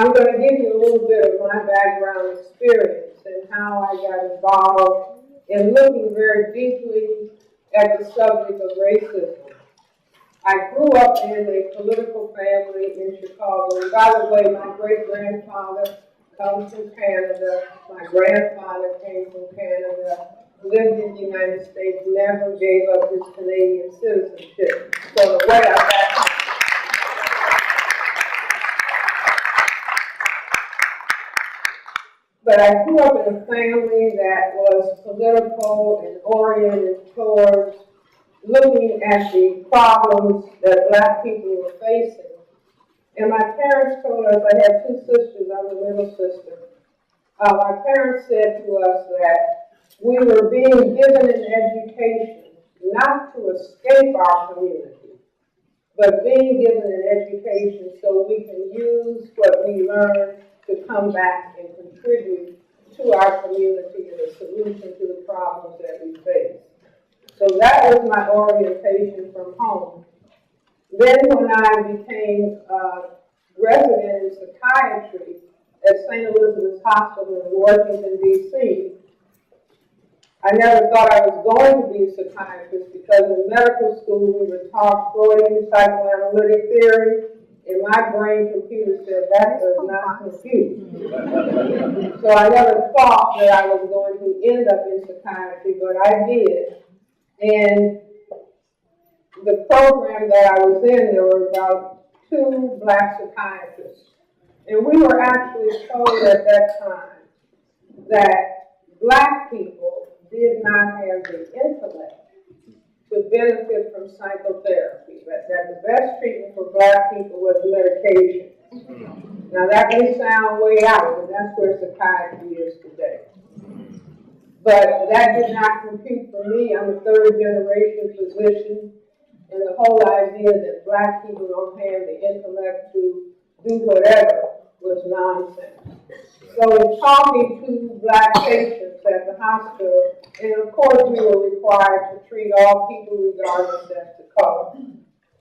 I'm going to give you a little bit of my background experience and how I got involved in looking very deeply at the subject of racism. I grew up in a political family in Chicago. And by the way, my great-grandfather comes from Canada. My grandfather came from Canada, lived in the United States, never gave up his Canadian citizenship. So the way I got But I grew up in a family that was political and oriented towards looking at the problems that Black people were facing. And my parents told us, I have two sisters, I'm the middle sister. My parents said to us that we were being given an education not to escape our community, but being given an education so we can use what we learned to come back and contribute to our community and a solution to the problems that we face. So that was my orientation from home. Then when I became resident in psychiatry at St. Elizabeth's Hospital in Washington, D.C., I never thought I was going to be a psychiatrist because in medical school we were taught Freudian psychoanalytic theory, and my brain computer said that does not compute. So I never thought that I was going to end up in psychiatry, but I did. And the program that I was in, there were about 2 Black psychiatrists. And we were actually told at that time that Black people did not have the intellect to benefit from psychotherapy, that the best treatment for Black people was medication. Now that may sound way out, but that's where psychiatry is today. But that did not compute for me. I'm a 3rd-generation physician, and the whole idea that Black people don't have the intellect to do whatever was nonsense. So in talking to Black patients at the hospital, and of course we were required to treat all people regardless as to color.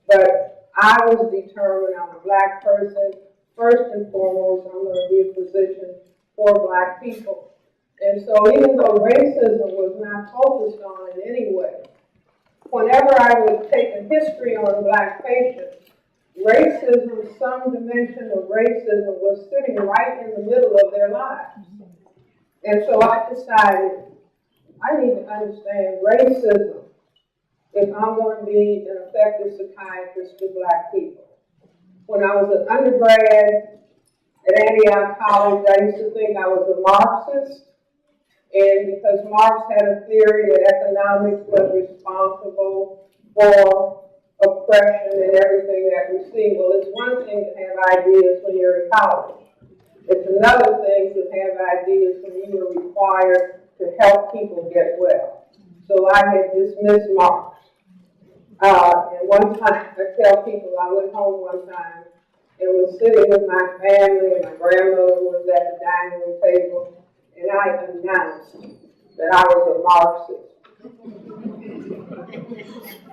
But I was determined, I'm a Black person, first and foremost, I'm going to be a physician for Black people. And so even though racism was not focused on in any way, whenever I would take a history on Black patients, racism, some dimension of racism was sitting right in the middle of their lives. And so I decided I need to understand racism if I'm going to be an effective psychiatrist to Black people. When I was an undergrad at Antioch College, I used to think I was a Marxist. And because Marx had a theory that economics was responsible for oppression and everything that we see, well, it's one thing to have ideas when you're in college. It's another thing to have ideas when you are required to help people get well. So I had dismissed Marx. And one time, I tell people, I went home one time and was sitting with my family, and my grandmother was at the dining room table, and I announced that I was a Marxist.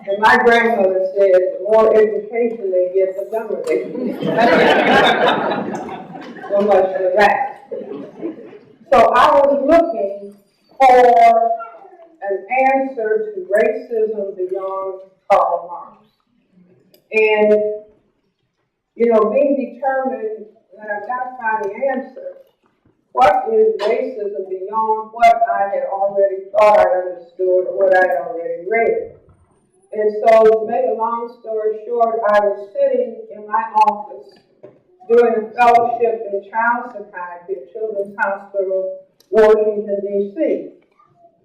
And my grandmother said, the more education they get, the dumber they get. So much for that. So I was looking for an answer to racism beyond Karl Marx. And, being determined that I've got to find the answer. What is racism beyond what I had already thought I understood or what I had already read? And so, to make a long story short, I was sitting in my office doing a fellowship in child psychiatry at Children's Hospital, Washington, D.C.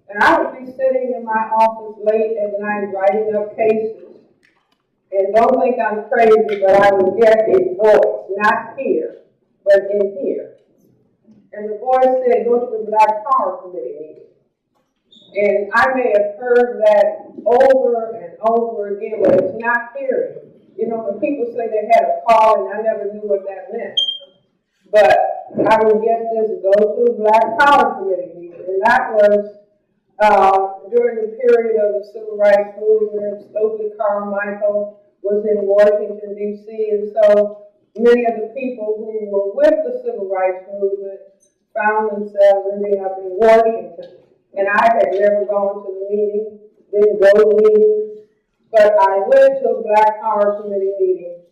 And I would be sitting in my office late at night writing up cases. And don't think I'm crazy, but I would get a voice, not here, but in here. And the voice said, go to the Black Power Committee meeting. And I may have heard that over and over again, but it's not hearing. When people say they had a call, and I never knew what that meant. But I would get this, go to the Black Power Committee meeting. And that was during the period of the Civil Rights Movement. Stokely Carmichael was in Washington, D.C., and so many of the people who were with the civil rights movement found themselves ending up in Washington. And I had never gone to the meeting, didn't go to meetings, but I went to a Black Power Committee meeting.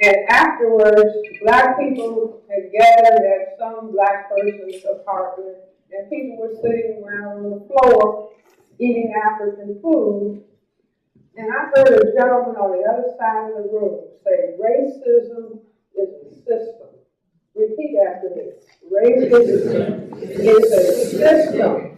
And afterwards, Black people had gathered at some Black person's apartment, and people were sitting around on the floor eating African food. And I heard a gentleman on the other side of the room say, racism is a system. Repeat after me. Racism is a system.